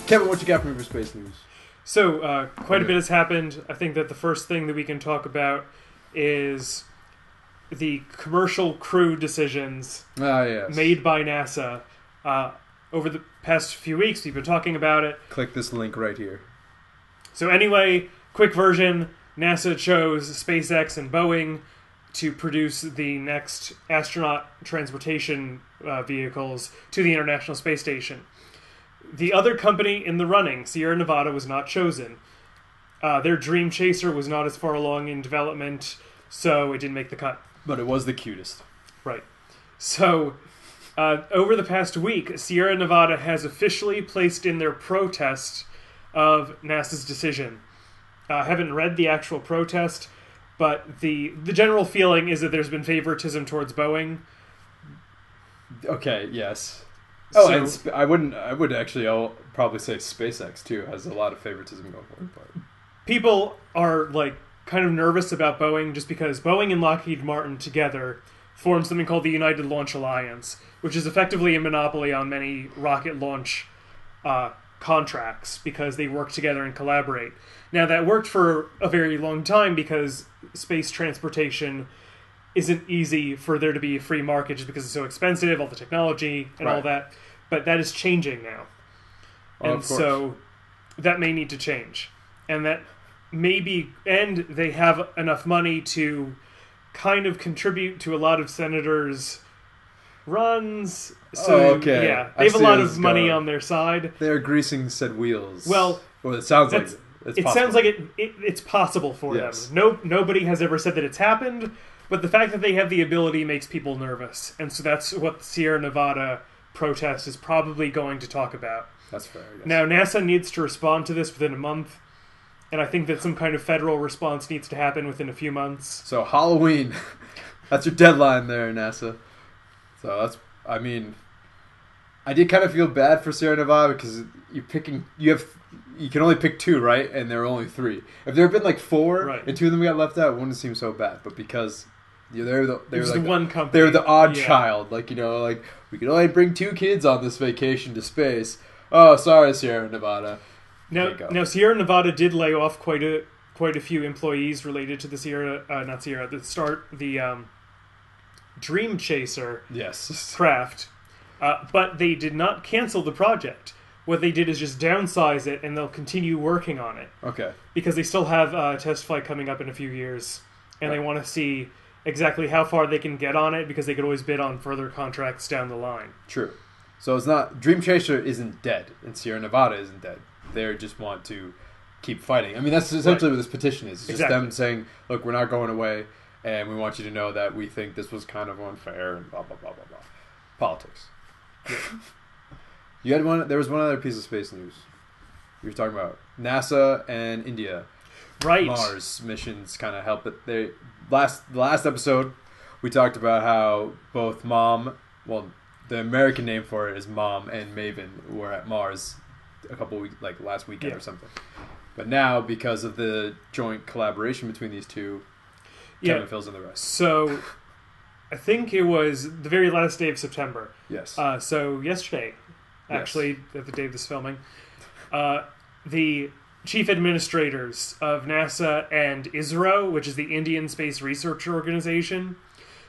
Kevin, what you got for me for space news? So, quite a bit has happened. I think that the first thing that we can talk about is the commercial crew decisions made by NASA. Over the past few weeks, we've been talking about it. Click this link right here. So anyway, quick version, NASA chose SpaceX and Boeing to produce the next astronaut transportation vehicles to the International Space Station. The other company in the running, Sierra Nevada, was not chosen. Their Dream Chaser was not as far along in development, so it didn't make the cut. But it was the cutest. Right. So, over the past week, Sierra Nevada has officially placed in their protest of NASA's decision. I haven't read the actual protest, but the general feeling is that there's been favoritism towards Boeing. Okay, yes. Oh, so, and I would actually probably say SpaceX, too, has a lot of favoritism going for it. But people are, kind of nervous about Boeing just because Boeing and Lockheed Martin together formed something called the United Launch Alliance, which is effectively a monopoly on many rocket launch contracts because they work together and collaborate. Now, that worked for a very long time because space transportation isn't easy for there to be a free market just because it's so expensive, all the technology and all that. But that is changing now. And so that may need to change. And that maybe, and they have enough money to kind of contribute to a lot of senators' runs. So, yeah, they have a lot of money on their side. They're greasing said wheels. Well, it sounds like it sounds like it's possible for them. Nobody has ever said that it's happened, but the fact that they have the ability makes people nervous. And so that's what the Sierra Nevada protest is probably going to talk about. That's fair, I guess. Now, NASA needs to respond to this within a month, and I think that some kind of federal response needs to happen within a few months. So, Halloween. That's your deadline there, NASA. So, I did kind of feel bad for Sierra Nevada because you can only pick two, right? And there are only three. If there had been four and two of them got left out, it wouldn't seem so bad. But because they're the one company, they're the odd child. We could only bring 2 kids on this vacation to space. Oh, sorry, Sierra Nevada. Now Sierra Nevada did lay off quite a few employees related to the Dream Chaser craft. But they did not cancel the project. What they did is just downsize it, and they'll continue working on it. Okay. Because they still have a test flight coming up in a few years, and they want to see exactly how far they can get on it, because they could always bid on further contracts down the line. True. So it's not... Dream Chaser isn't dead, and Sierra Nevada isn't dead. They just want to keep fighting. I mean, that's essentially what this petition is. It's just them saying, look, we're not going away, and we want you to know that we think this was kind of unfair, and blah, blah, blah, blah, blah. Politics. Yeah. There was one other piece of space news. You were talking about NASA and India. Right. Mars missions kind of help it. The last episode, we talked about how both the American name for it is Mom and Maven were at Mars a couple weeks, last weekend or something. But now, because of the joint collaboration between these two, Kevin fills in the rest. So, I think it was the very last day of September. Yes. So yesterday, actually, at the day of this filming, the chief administrators of NASA and ISRO, which is the Indian Space Research Organization,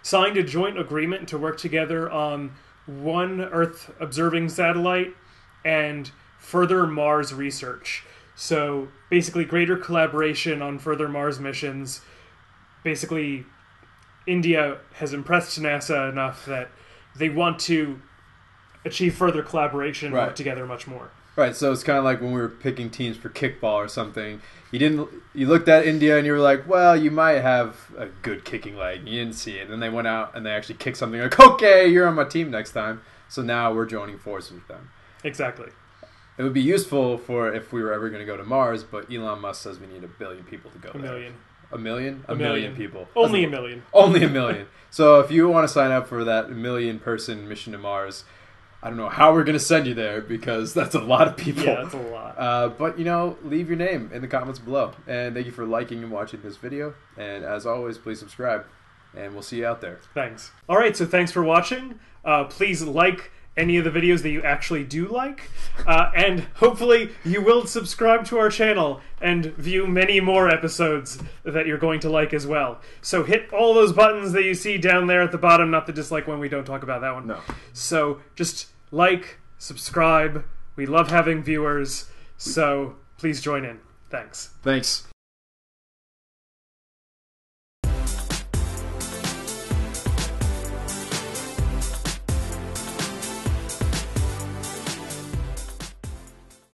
signed a joint agreement to work together on one Earth observing satellite and further Mars research. So basically greater collaboration on further Mars missions. Basically, India has impressed NASA enough that they want to achieve further collaboration and work together much more. Right, so it's kind of like when we were picking teams for kickball or something. You looked at India and you were like, well, you might have a good kicking leg. You didn't see it. And then they went out and they actually kicked something like, okay, you're on my team next time. So now we're joining forces with them. Exactly. It would be useful for if we were ever going to go to Mars, but Elon Musk says we need 1 billion people to go there. 1 million. A million? A million people. Only 1 million. Only 1 million. So if you want to sign up for that 1 million person mission to Mars, I don't know how we're going to send you there because that's a lot of people. Yeah, that's a lot. But, leave your name in the comments below. And thank you for liking and watching this video. And as always, please subscribe. And we'll see you out there. Thanks. All right, so thanks for watching. Please like any of the videos that you actually do like. And hopefully you will subscribe to our channel and view many more episodes that you're going to like as well. So hit all those buttons that you see down there at the bottom, not the dislike one, we don't talk about that one. No. So just like, subscribe. We love having viewers, so please join in. Thanks. Thanks.